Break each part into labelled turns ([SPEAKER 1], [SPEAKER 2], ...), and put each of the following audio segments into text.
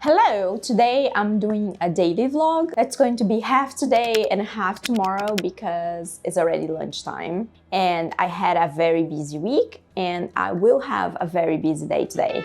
[SPEAKER 1] Hello! Today I'm doing a daily vlog. It's going to be half today and half tomorrow because it's already lunchtime and I had a very busy week and I will have a very busy day today.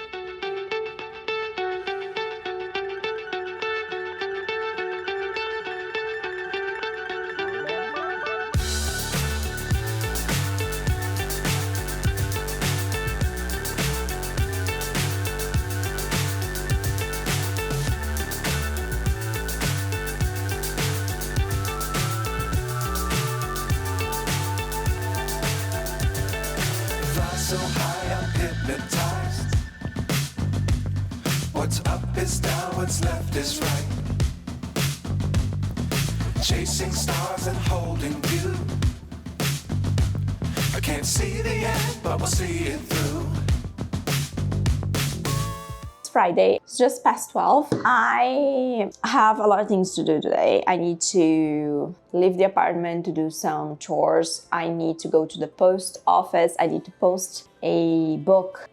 [SPEAKER 2] So high, I'm hypnotized. What's up is down, what's left is right. Chasing stars and holding you. I can't see the end, but we'll see it through.
[SPEAKER 1] It's Friday, it's just past 12. I have a lot of things to do today. I need to leave the apartment to do some chores. I need to go to the post office. I need to post a book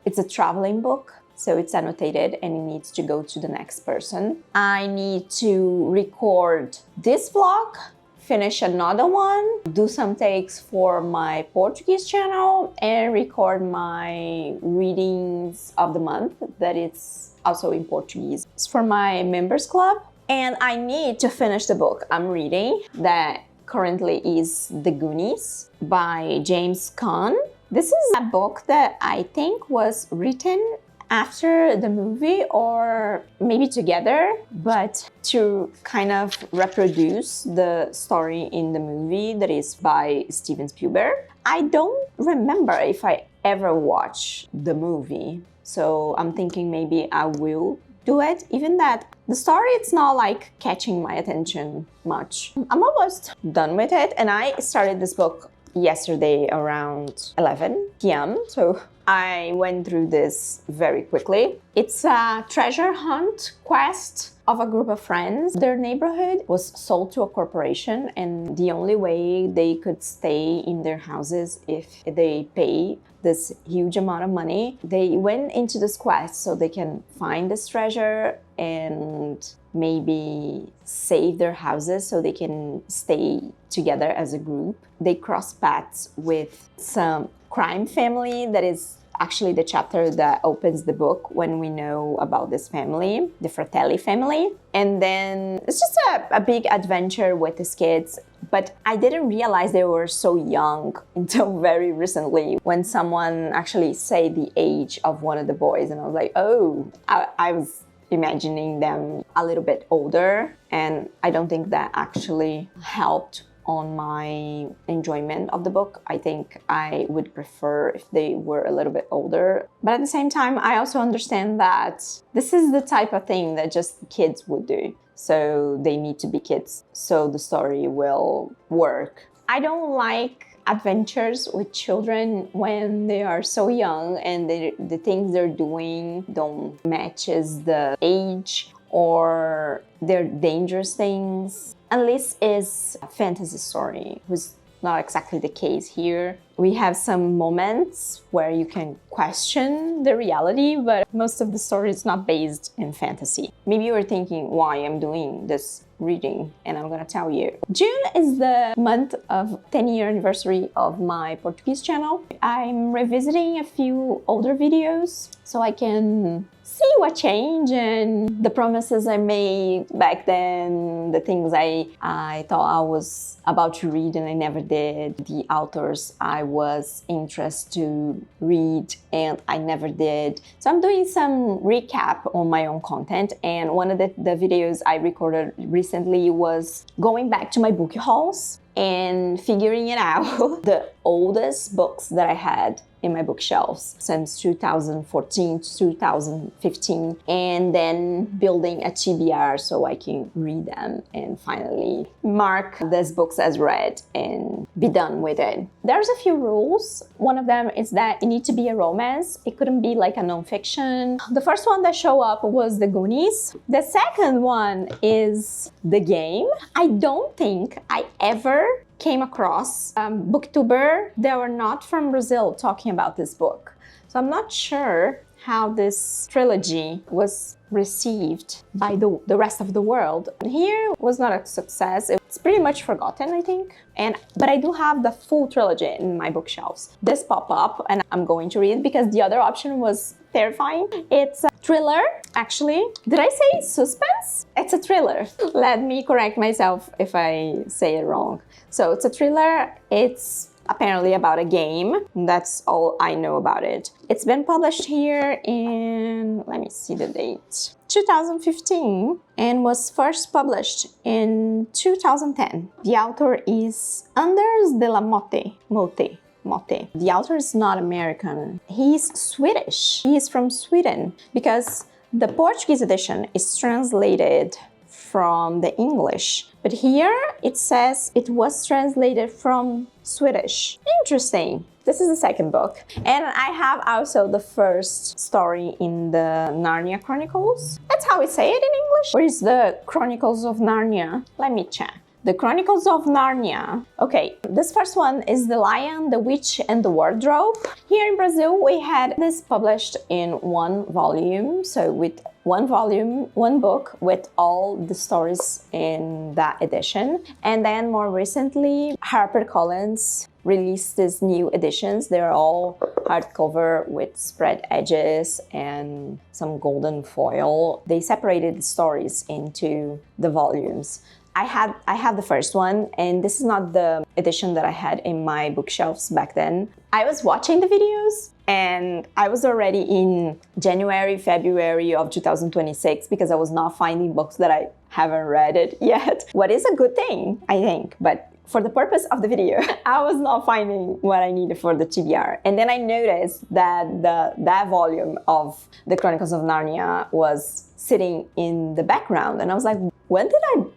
[SPEAKER 1] it's a traveling book, so it's annotated and it needs to go to the next person. I need to record this vlog, finish another one, do some takes for my Portuguese channel, and record my readings of the month that it's also in Portuguese. It's for my members club. And I need to finish the book I'm reading that currently is The Goonies by James Caan. This is a book that I think was written after the movie or maybe together, but to kind of reproduce the story in the movie that is by Steven Spielberg. I don't remember if I ever watched the movie, so I'm thinking maybe I will do it. Even that the story, it's not like catching my attention much. I'm almost done with it and I started this book yesterday around 11 p.m. So I went through this very quickly. It's a treasure hunt quest of a group of friends. Their neighborhood was sold to a corporation and the only way they could stay in their houses if they pay this huge amount of money. They went into this quest so they can find this treasure and maybe save their houses so they can stay together as a group. They cross paths with some crime family that is actually the chapter that opens the book when we know about this family, the Fratelli family. And then it's just a big adventure with these kids. But I didn't realize they were so young until very recently when someone actually said the age of one of the boys. And I was like, oh, I was imagining them a little bit older. And I don't think that actually helped on my enjoyment of the book. I think I would prefer if they were a little bit older. But at the same time, I also understand that this is the type of thing that just kids would do. So they need to be kids, so the story will work. I don't like adventures with children when they are so young and the things they're doing don't matches the age or they're dangerous things. Unless it's a fantasy story, which is not exactly the case here. We have some moments where you can question the reality, but most of the story is not based in fantasy. Maybe you were thinking why I'm doing this reading, and I'm gonna tell you. June is the month of 10-year anniversary of my Portuguese channel. I'm revisiting a few older videos so I can see what changed and the promises I made back then, the things I thought I was about to read and I never did, the authors I was interested to read and I never did. So I'm doing some recap on my own content, and one of the videos I recorded recently was going back to my book hauls and figuring it out the oldest books that I had in my bookshelves since 2014 to 2015, and then building a TBR so I can read them and finally mark these books as read and be done with it. There's a few rules. One of them is that it needs to be a romance. It couldn't be like a nonfiction. The first one that showed up was The Goonies. The second one is The Game. I don't think I ever came across booktuber that were not from Brazil talking about this book. So I'm not sure how this trilogy was received by the rest of the world. Here was not a success. It's pretty much forgotten, I think. But I do have the full trilogy in my bookshelves. This pop up and I'm going to read because the other option was terrifying. It's a thriller, actually. Did I say suspense? It's a thriller. Let me correct myself if I say it wrong. So it's a thriller. It's apparently about a game. That's all I know about it. It's been published here in, let me see the date, 2015, and was first published in 2010. The author is Anders de la Motte. The author is not American. He's Swedish. He is from Sweden because the Portuguese edition is translated from the English. But here it says it was translated from Swedish. Interesting. This is the second book. And I have also the first story in the Narnia Chronicles. That's how we say it in English. Or is the Chronicles of Narnia? Let me check. The Chronicles of Narnia. Okay, this first one is The Lion, the Witch, and the Wardrobe. Here in Brazil, we had this published in one volume. So with one volume, one book with all the stories in that edition. And then more recently, HarperCollins released these new editions. They're all hardcover with spread edges and some golden foil. They separated the stories into the volumes. I had the first one, and this is not the edition that I had in my bookshelves back then. I was watching the videos, and I was already in January, February of 2026 because I was not finding books that I haven't read it yet. What is a good thing, I think, but for the purpose of the video, I was not finding what I needed for the TBR. And then I noticed that that volume of the Chronicles of Narnia was sitting in the background, and I was like, when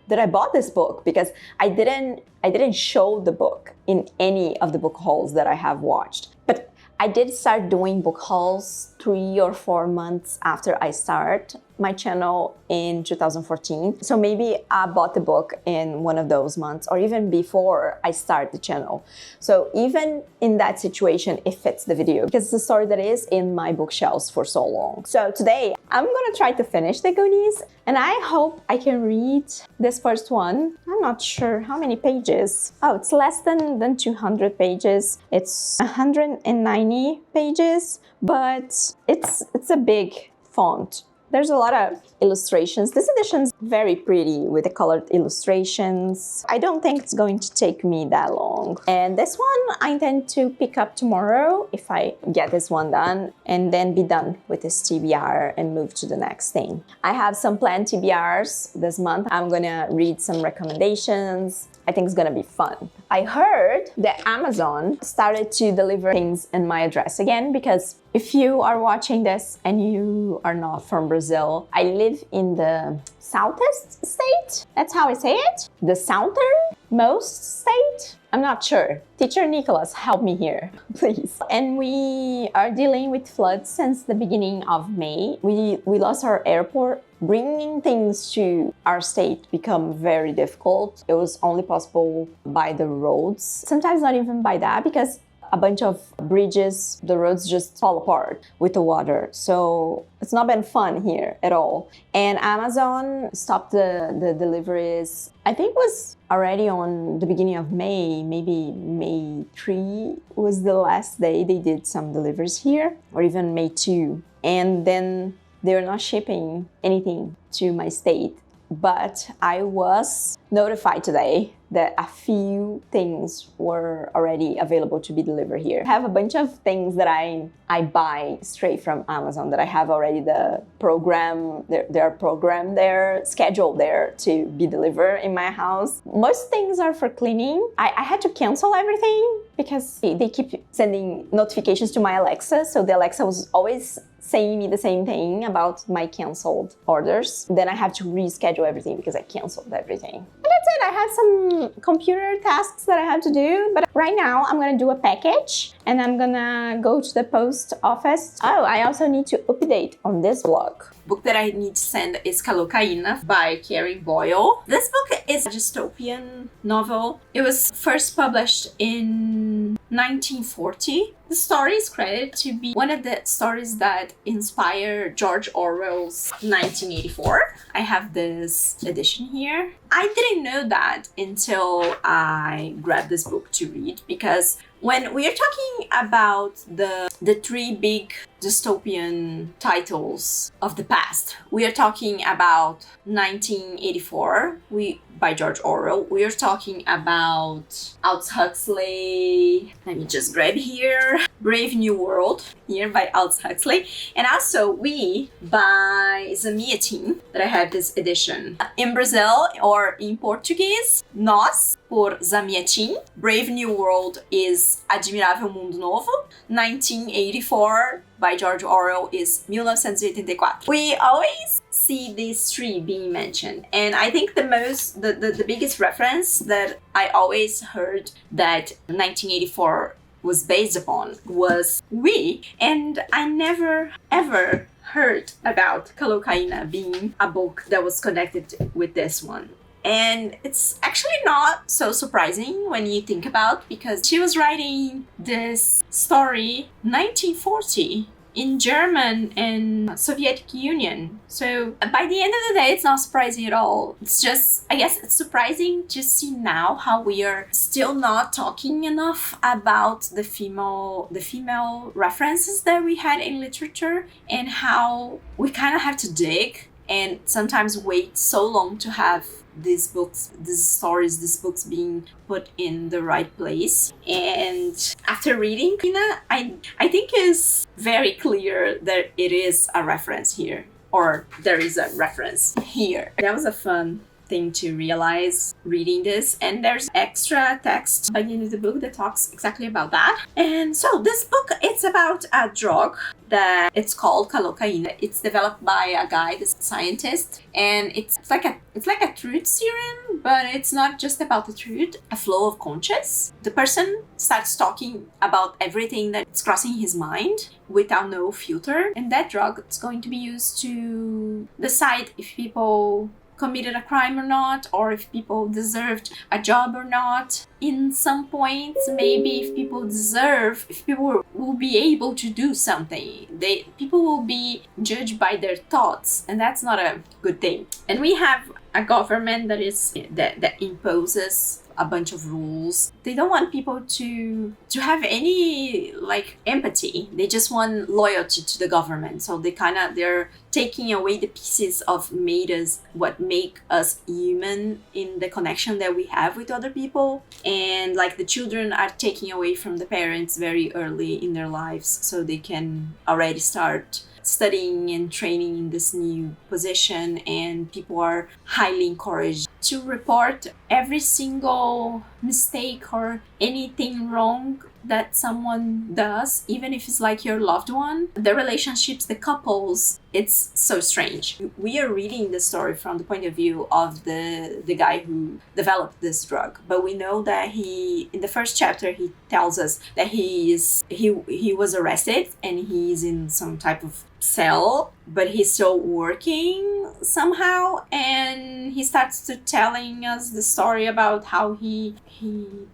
[SPEAKER 1] did I bought this book? Because I didn't show the book in any of the book hauls that I have watched. But I did start doing book hauls 3 or 4 months after I start my channel in 2014. So maybe I bought the book in one of those months or even before I start the channel. So even in that situation, it fits the video because it's a story that is in my bookshelves for so long. So today I'm gonna try to finish the Goonies, and I hope I can read this first one. I'm not sure how many pages. Oh, it's less than 200 pages. It's 190 pages, but it's a big font. There's a lot of illustrations. This edition's very pretty with the colored illustrations. I don't think it's going to take me that long. And this one I intend to pick up tomorrow if I get this one done and then be done with this TBR and move to the next thing. I have some planned TBRs this month. I'm gonna read some recommendations. I think it's gonna be fun. I heard that Amazon started to deliver things in my address again because if you are watching this and you are not from Brazil, I live in the southeast state. That's how I say it. The southernmost state. I'm not sure. Teacher Nycollas, help me here, please. And we are dealing with floods since the beginning of May. We lost our airport. Bringing things to our state become very difficult. It was only possible by the roads. Sometimes not even by that because a bunch of bridges, the roads just fall apart with the water. So it's not been fun here at all. And Amazon stopped the deliveries. I think it was already on the beginning of May, maybe May 3 was the last day they did some deliveries here, or even May 2. And then they're not shipping anything to my state. But I was notified today that a few things were already available to be delivered here. I have a bunch of things that I buy straight from Amazon that I have already the program, they're programmed there, scheduled there to be delivered in my house. Most things are for cleaning. I had to cancel everything because they keep sending notifications to my Alexa. So the Alexa was always saying me the same thing about my canceled orders. Then I have to reschedule everything because I canceled everything. And that's it. I have some computer tasks that I have to do, but right now I'm gonna do a package and I'm gonna go to the post office. Oh, I also need to update on this blog. Book that I need to send is Calocaína by Karen Boyle. This book is a dystopian novel. It was first published in 1940. The story is credited to be one of the stories that inspired George Orwell's 1984. I have this edition here. I didn't know that until I grabbed this book to read, because when we are talking about the three big dystopian titles of the past, we are talking about 1984 by George Orwell. We are talking about Aldous Huxley. Let me just grab here. Brave New World, here by Aldous Huxley. And also We by Zamiatin, that I have this edition. In Brazil, or in Portuguese, Nós, por Zamiatin. Brave New World is Admirável Mundo Novo. 1984 by George Orwell is 1984. We always see these three being mentioned, and I think the biggest reference that I always heard that 1984 was based upon was We, and I never ever heard about Calocaína being a book that was connected with this one. And it's actually not so surprising when you think about, because she was writing this story 1940 in German and Soviet Union. So by the end of the day, it's not surprising at all. It's just, I guess it's surprising to see now how we are still not talking enough about the female references that we had in literature, and how we kind of have to dig and sometimes wait so long to have these books, these stories, these books being put in the right place. And after reading Kina, I think it's very clear that it is a reference here, or there is a reference here. That was a fun thing to realize reading this, and there's extra text by the end of the book that talks exactly about that. And so this book, it's about a drug that it's called Calocaína. It's developed by a guy, this scientist, and it's like a truth serum, but it's not just about the truth, a flow of conscious. The person starts talking about everything that's crossing his mind without no filter, and that drug is going to be used to decide if people committed a crime or not, or if people deserved a job or not. In some points, maybe if people will be able to do something, people will be judged by their thoughts, and that's not a good thing. And we have a government that imposes a bunch of rules. They don't want people to have any empathy. They just want loyalty to the government. So they're taking away the pieces of what make us human in the connection that we have with other people. And the children are taking away from the parents very early in their lives, so they can already start studying and training in this new position, and people are highly encouraged to report every single mistake or anything wrong that someone does, even if it's your loved one. The relationships, the couples, it's so strange. We are reading the story from the point of view of the guy who developed this drug, but we know that in the first chapter, he tells us that he was arrested and he's in some type of cell, but he's still working somehow, and he starts to telling us the story about how he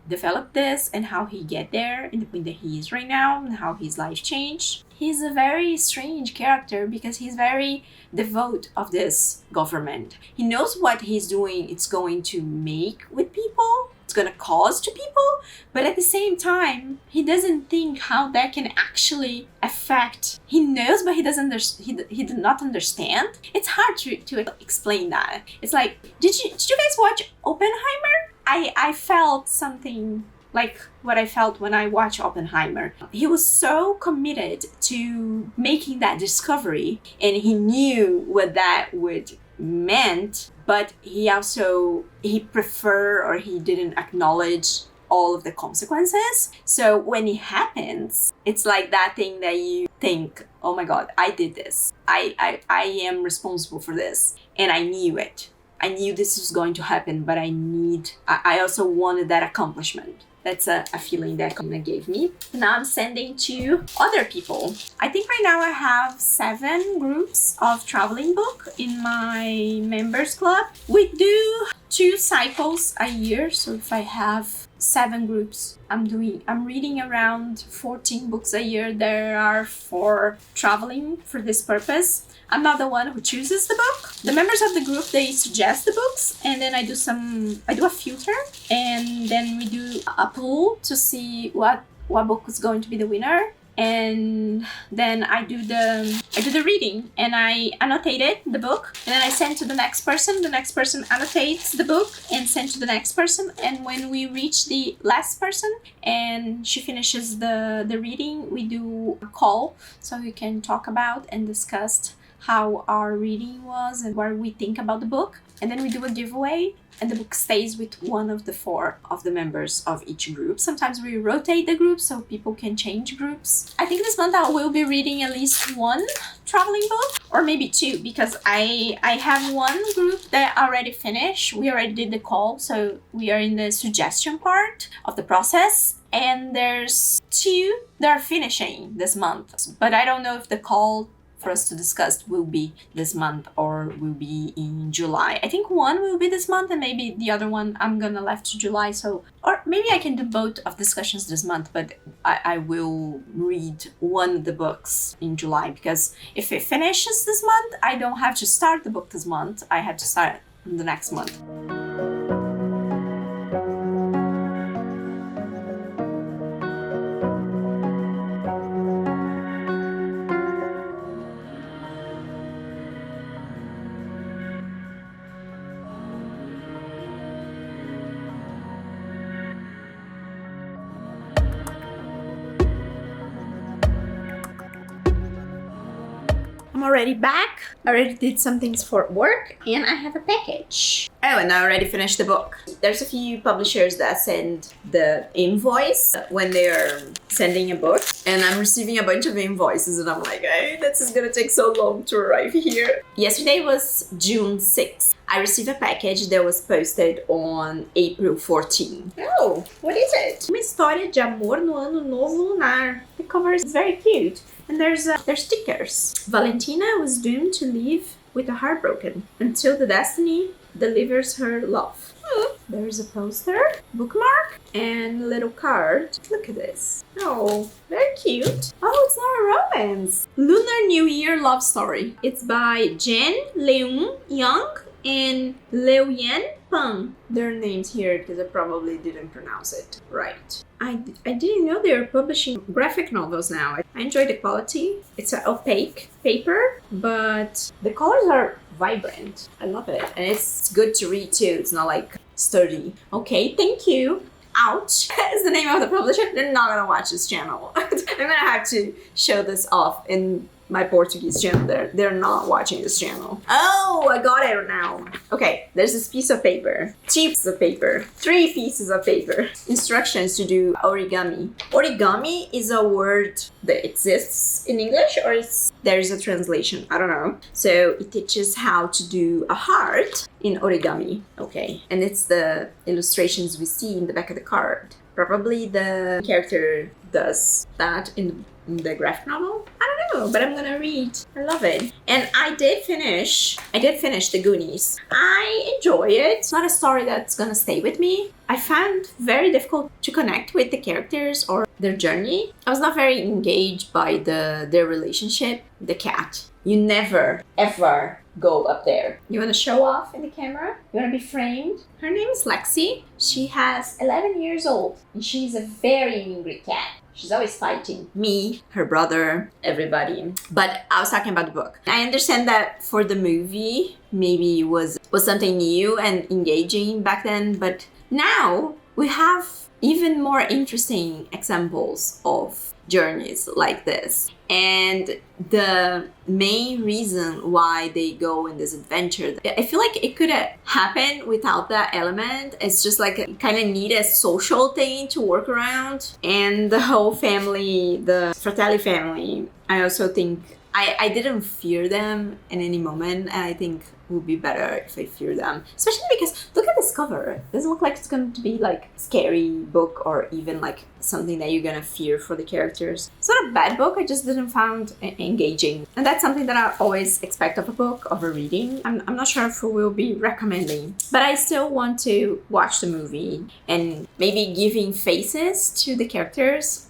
[SPEAKER 1] developed this and how he get there in the point that he is right now, and how his life changed. He's a very strange character because he's very devout of this government. He knows what he's doing, it's going to make with people, it's going to cause to people, but at the same time, he doesn't think how that can actually affect. He knows, but he did not understand. It's hard to explain that. It's like, did you guys watch Oppenheimer? I felt something like what I felt when I watched Oppenheimer. He was so committed to making that discovery, and he knew what that would meant, but he preferred, or he didn't acknowledge all of the consequences. So when it happens, it's like that thing that you think, oh my God, I did this. I am responsible for this, and I knew it. I knew this was going to happen, but I also wanted that accomplishment. That's a feeling that Kina gave me. Now I'm sending to other people. I think right now I have 7 groups of traveling book in my members club. We do 2 cycles a year. So if I have 7 groups. I'm reading around 14 books a year. There are 4 traveling for this purpose. I'm not the one who chooses the book. The members of the group, they suggest the books, and then I do a filter, and then we do a poll to see what book is going to be the winner. And then I do the reading, and I annotated the book, and then I send to the next person. The next person annotates the book and send to the next person. And when we reach the last person and she finishes the reading, we do a call so we can talk about and discuss how our reading was and what we think about the book. And then we do a giveaway, and the book stays with one of the 4 of the members of each group. Sometimes we rotate the groups so people can change groups. I think this month I will be reading at least 1 traveling book, or maybe 2, because I have 1 group that already finished. We already did the call, so we are in the suggestion part of the process. And there's 2 that are finishing this month, but I don't know if the call for us to discuss will be this month or will be in July. I think 1 will be this month, and maybe the other one I'm gonna left to July. So, or maybe I can do both of discussions this month, but I will read 1 of the books in July, because if it finishes this month, I don't have to start the book this month. I have to start the next month. I'm already back. I already did some things for work, and I have a package. Oh, and I already finished the book. There's a few publishers that send the invoice when they're sending a book, and I'm receiving a bunch of invoices, and I'm like, hey, this is gonna take so long to arrive here. Yesterday was June 6th. I received a package that was posted on April 14. Oh, what is it? Uma história de amor no ano novo lunar. The cover is very cute. And there's stickers. Valentina was doomed to live with a heart broken until the destiny delivers her love. There's a poster, bookmark, and a little card. Look at this. Oh, very cute. Oh, it's not a romance. Lunar New Year love story. It's by Jen Leung Young and Leo-Yen Pang. Their names here because I probably didn't pronounce it right. I didn't know they were publishing graphic novels now. I enjoy the quality. It's an opaque paper, but the colors are vibrant. I love it. And it's good to read too. It's not like sturdy. Okay, thank you. Ouch is the name of the publisher. They're not gonna watch this channel. I'm gonna have to show this off in my Portuguese channel. They're not watching this channel. Oh, I got it now. Okay, there's this piece of paper, 2 pieces of paper, 3 pieces of paper. Instructions to do origami. Origami is a word that exists in English, or there's a translation. I don't know. So it teaches how to do a heart in origami. Okay, and it's the illustrations we see in the back of the card. Probably the character does that in the graphic novel. I don't know, but I'm gonna read. I love it. And I did finish the Goonies. I enjoy it. It's not a story that's gonna stay with me. I found very difficult to connect with the characters or their journey. I was not very engaged by their relationship. The cat. You never, ever go up there. You want to show off in the camera? You want to be framed? Her name is Lexi. She has 11 years old, and she's a very angry cat. She's always fighting me, her brother, everybody. But I was talking about the book. I understand that for the movie, maybe it was something new and engaging back then, but now we have even more interesting examples of journeys like this. And the main reason why they go in this adventure, I feel like it could have happened without that element. It's just like you kind of need a social thing to work around. And the whole family, the Fratelli family, I also think I didn't fear them in any moment, and I think it would be better if I fear them. Especially because look at this cover. It doesn't look like it's going to be like a scary book or even like something that you're gonna fear for the characters. It's not a bad book, I just didn't find it engaging. And that's something that I always expect of a book, of a reading. I'm not sure if we will be recommending, but I still want to watch the movie and maybe giving faces to the characters.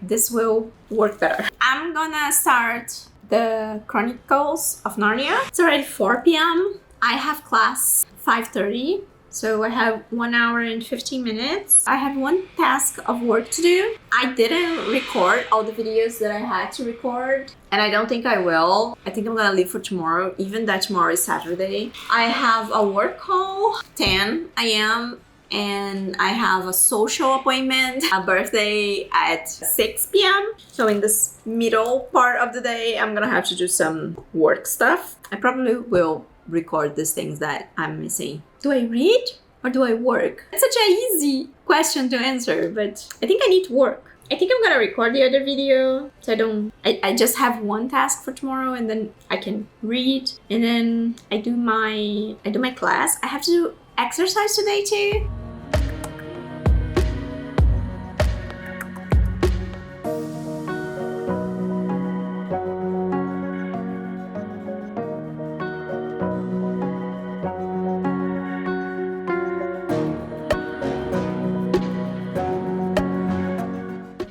[SPEAKER 1] This will work better. I'm gonna start the Chronicles of Narnia. It's already 4 p.m. I have class 5:30. So I have 1 hour and 15 minutes. I have one task of work to do. I didn't record all the videos that I had to record, and I don't think I will. I think I'm gonna leave for tomorrow, even that tomorrow is Saturday. I have a work call, 10 a.m., and I have a social appointment, a birthday at 6 p.m. So in this middle part of the day, I'm gonna have to do some work stuff. I probably will record these things that I'm missing. Do I read or do I work? It's such an easy question to answer, but I think I need to work. I think I'm gonna record the other video so I just have one task for tomorrow, and then I can read, and then I do my class. I have to do exercise today too.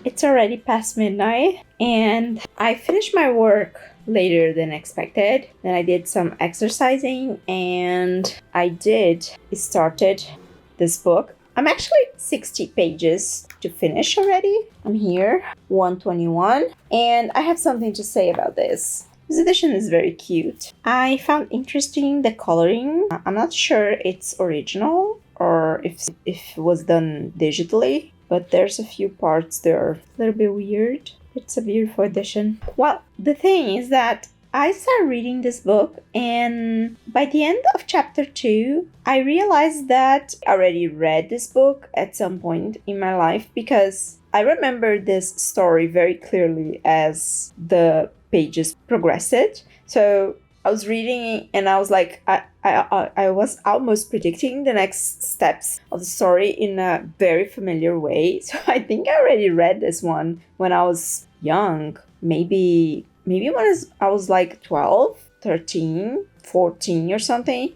[SPEAKER 1] It's already past midnight and I finished my work later than expected. Then I did some exercising and I started this book. I'm actually 60 pages to finish already. I'm here, 121, and I have something to say about this. This edition is very cute. I found interesting the coloring. I'm not sure it's original or if it was done digitally, but there's a few parts that are a little bit weird. It's a beautiful edition. Well, the thing is that I started reading this book, and by the end of chapter 2, I realized that I already read this book at some point in my life, because I remember this story very clearly as the pages progressed. So I was reading and I was like, I was almost predicting the next steps of the story in a very familiar way. So I think I already read this one when I was young. Maybe when I was like 12, 13, 14 or something.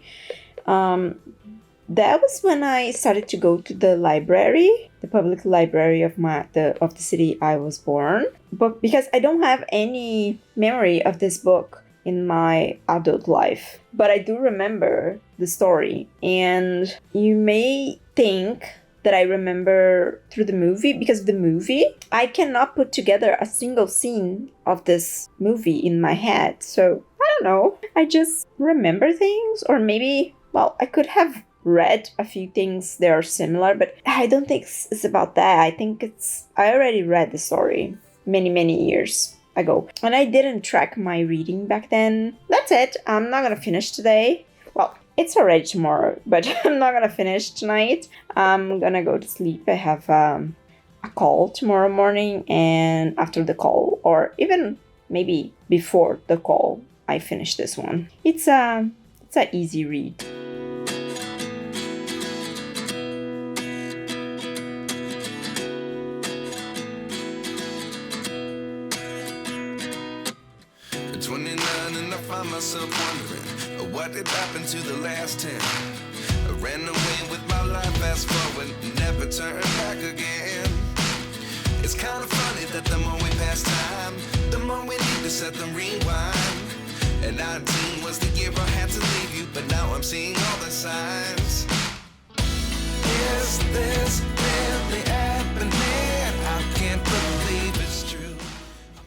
[SPEAKER 1] That was when I started to go to the library, the public library of the city I was born. But because I don't have any memory of this book in my adult life, but I do remember the story. And you may think that I remember through the movie, because the movie, I cannot put together a single scene of this movie in my head. So I don't know, I just remember things, or maybe, well, I could have read a few things that are similar, but I don't think it's about that. I think I already read the story many years ago, and I didn't track my reading back then. That's it. I'm not gonna finish today. Well, it's already tomorrow, but I'm not gonna finish tonight. I'm gonna go to sleep. I have a call tomorrow morning, and after the call, or even maybe before the call, I finish this one. It's an easy read.
[SPEAKER 2] Myself wondering what did happen to the last 10. I ran away with my life, fast forward, never turn back again. It's kind of funny that the more we pass time, the more we need to set them rewind. And 19 was the year I had to leave you, but now I'm seeing all the signs. Is this really happening? I can't believe it's true.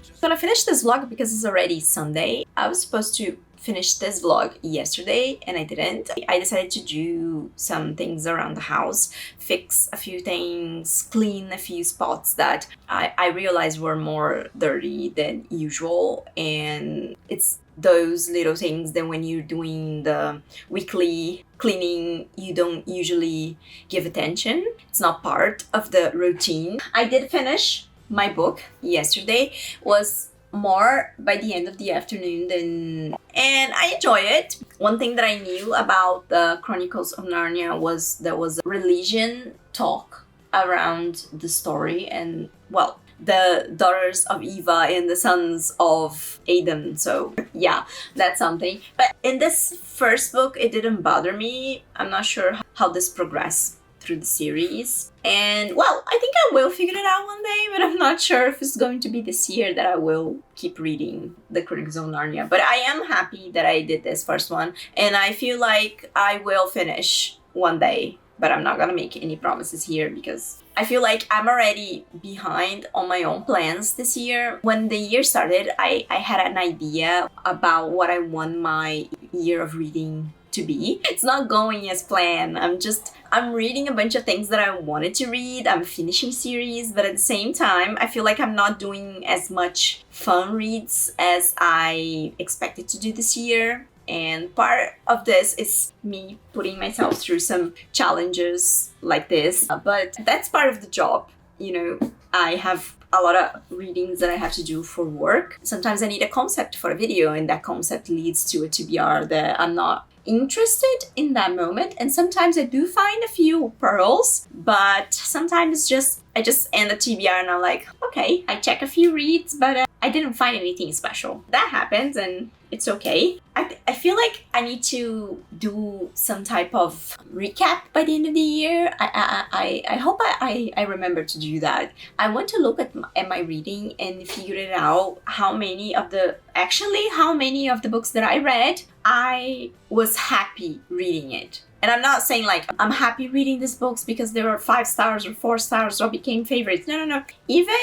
[SPEAKER 1] I'm gonna finish this vlog because it's already Sunday. I was supposed to finish this vlog yesterday and I didn't. I decided to do some things around the house, fix a few things, clean a few spots that I realized were more dirty than usual. And it's those little things that when you're doing the weekly cleaning, you don't usually give attention. It's not part of the routine. I did finish my book yesterday. Was more by the end of the afternoon and I enjoy it. One thing that I knew about the Chronicles of Narnia was there was a religion talk around the story, and well, the daughters of Eva and the sons of Adam. So yeah, that's something. But in this first book, it didn't bother me. I'm not sure how this progressed through the series. And well, I think I will figure it out one day, but I'm not sure if it's going to be this year that I will keep reading the Chronicles of Narnia. But I am happy that I did this first one, and I feel like I will finish one day. But I'm not gonna make any promises here because I feel like I'm already behind on my own plans this year. When the year started, I had an idea about what I want my year of reading to be. It's not going as planned. I'm reading a bunch of things that I wanted to read. I'm finishing series, but at the same time, I feel like I'm not doing as much fun reads as I expected to do this year. And part of this is me putting myself through some challenges like this. But that's part of the job. You know, I have a lot of readings that I have to do for work. Sometimes I need a concept for a video, and that concept leads to a TBR that I'm not interested in that moment. And sometimes I do find a few pearls, but sometimes I just end the TBR and I'm like, okay, I check a few reads, but I didn't find anything special. That happens, and it's okay. I feel like I need to do some type of recap by the end of the year. I hope I remember to do that. I want to look at my reading and figure it out how many of the books that I read, I was happy reading it. And I'm not saying like I'm happy reading these books because they were 5 stars or 4 stars or became favorites. No. Even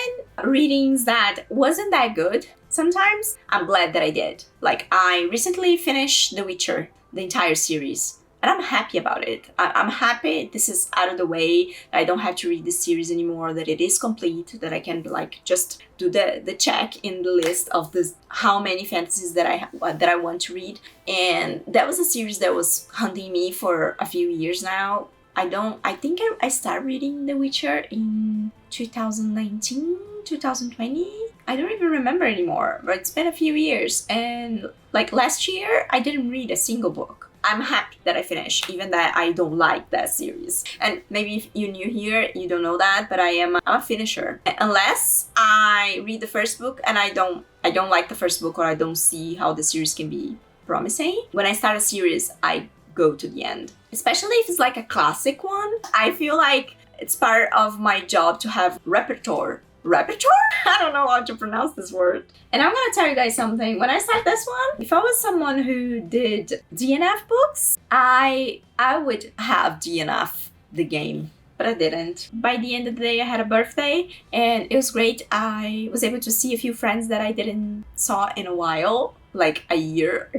[SPEAKER 1] readings that wasn't that good, sometimes I'm glad that I did. Like I recently finished The Witcher, the entire series. And I'm happy about it. I'm happy this is out of the way. I don't have to read this series anymore, that it is complete, that I can like just do the check in the list of this how many fantasies that I want to read. And that was a series that was hunting me for a few years now. I think I started reading The Witcher in 2019, 2020. I don't even remember anymore, but it's been a few years. And like last year, I didn't read a single book. I'm happy that I finished, even that I don't like that series. And maybe if you're new here, you don't know that, but I'm a finisher. Unless I read the first book and I don't like the first book, or I don't see how the series can be promising. When I start a series, I go to the end. Especially if it's like a classic one. I feel like it's part of my job to have repertoire. I don't know how to pronounce this word. And I'm gonna tell you guys something. When I started this one, if I was someone who did DNF books, I would have DNF the game. But I didn't. By the end of the day, I had a birthday and it was great. I was able to see a few friends that I didn't saw in a while, like a year.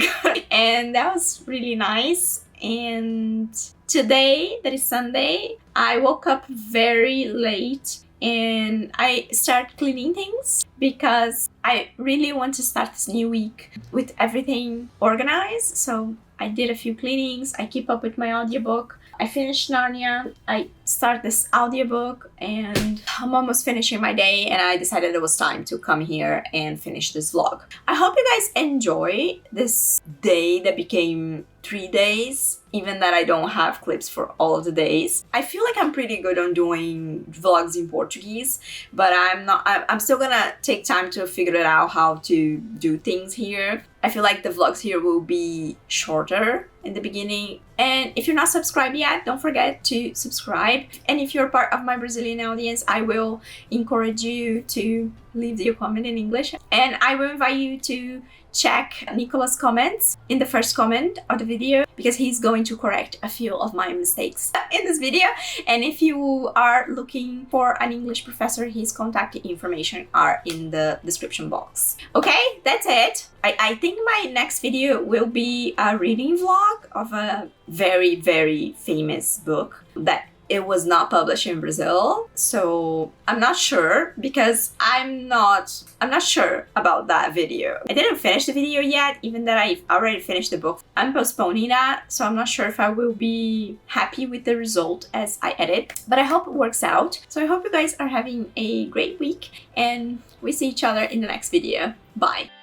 [SPEAKER 1] And that was really nice. And today, that is Sunday, I woke up very late and I start cleaning things because I really want to start this new week with everything organized. So I did a few cleanings. I keep up with my audiobook. I finished Narnia. I start this audiobook and I'm almost finishing my day, and I decided it was time to come here and finish this vlog. I hope you guys enjoy this day that became 3 days, even that I don't have clips for all of the days. I feel like I'm pretty good on doing vlogs in Portuguese, but I'm still gonna take time to figure it out how to do things here. I feel like the vlogs here will be shorter in the beginning. And if you're not subscribed yet, don't forget to subscribe. And if you're part of my Brazilian audience, I will encourage you to leave your comment in English. And I will invite you to check Nycollas' comments in the first comment of the video, because he's going to correct a few of my mistakes in this video. And if you are looking for an English professor, his contact information are in the description box. Okay, that's it. I think my next video will be a reading vlog of a very, very famous book that it was not published in Brazil. So I'm not sure, because I'm not sure about that video. I didn't finish the video yet, even that I already finished the book. I'm postponing that, so I'm not sure if I will be happy with the result as I edit, but I hope it works out. So I hope you guys are having a great week, and we see each other in the next video. Bye!